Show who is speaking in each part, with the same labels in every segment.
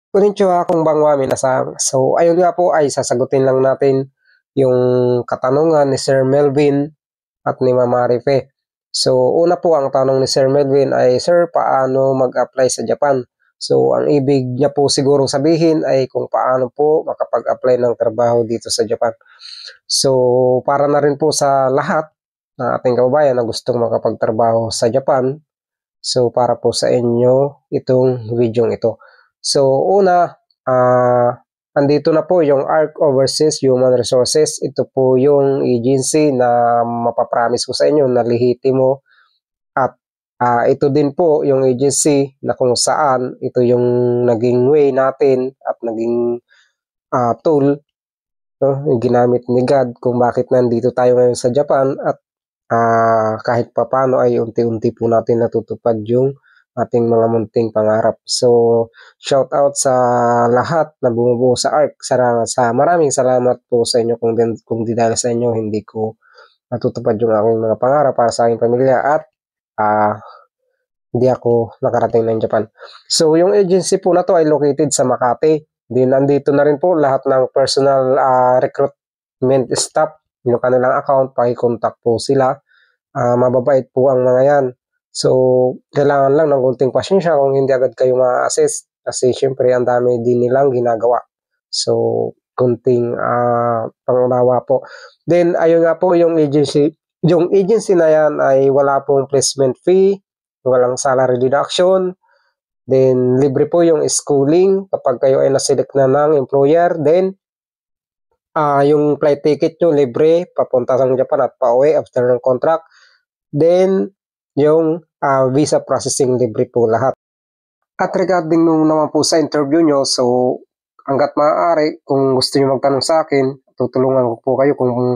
Speaker 1: Konnichiwa, konbanwa, minasan. So, ayun nga po ay sasagutin lang natin yung katanungan ni Sir Melvin at ni Ma'am Marife. So, una po ang tanong ni Sir Melvin ay, Sir, paano mag-apply sa Japan? So, ang ibig niya po sigurong sabihin ay kung paano po makapag-apply ng trabaho dito sa Japan. So, para na rin po sa lahat ng ating kababayan na gustong makapagtrabaho sa Japan, so para po sa inyo itong video ito. So una, andito na po yung ARC Overseas Human Resources. Ito po yung agency na mapapromise ko sa inyo na lehitimo at ito din po yung agency na kung saan ito yung naging way natin at naging tool, no, yung ginamit ni God kung bakit nandito tayo ngayon sa Japan at kahit papano ay unti-unti po natin natutupad yung ating mga munting pangarap. So, shout out sa lahat na bumubuo sa ARC. Maraming salamat po sa inyo kung di dahil sa inyo hindi ko natutupad yung aking mga pangarap para sa aking pamilya at hindi ako nakarating ng Japan. So, yung agency po na to ay located sa Makati. Din nandito na rin po lahat ng personal recruitment staff, yung kanilang account, paki-contact po sila. Mababait po ang mga yan. So, kailangan lang ng konting pasensya kung hindi agad kayo ma-assess kasi syempre ang dami din nilang ginagawa. So, konting pangunawa po. Then, ayun nga po yung agency. Yung agency na yan ay wala pong placement fee, walang salary deduction, then libre po yung schooling kapag kayo ay naselect na ng employer. Then, yung flight ticket nyo libre papunta sa Japan at pauwi after ng contract. Then, yung visa processing libre po lahat. At regarding nung naman po sa interview nyo, so hanggat maaari, kung gusto nyo magtanong sa akin, tutulungan ko po kayo kung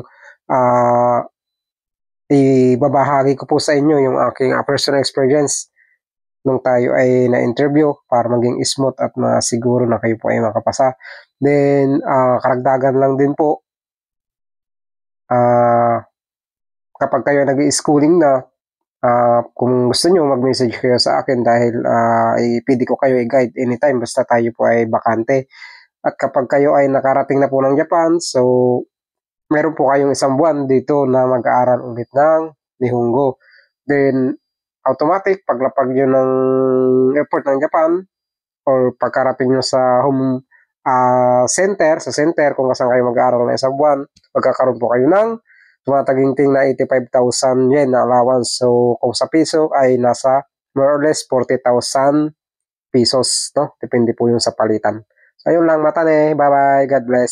Speaker 1: ibabahagi ko po sa inyo yung aking personal experience nung tayo ay na-interview para maging smooth at masiguro na kayo po ay makapasa. Then, karagdagan lang din po, kapag kayo nag-i-schooling na, kung gusto nyo mag-message kayo sa akin dahil pwede ko kayo i-guide anytime basta tayo po ay bakante. At kapag kayo ay nakarating na po ng Japan, so meron po kayong isang buwan dito na mag-aaral ulit ng Nihongo. Then, automatic, paglapag nyo ng airport ng Japan or pagkarating nyo sa home sa center kung saan kayo mag-aaral na isang buwan, magkakaroon po kayo ng tumataginting na 85,000 yen na allowance. So, kung sa piso ay nasa more or less 40,000 pesos, no? Depende po yung sa palitan. So, ayun lang, matane. Bye-bye. God bless.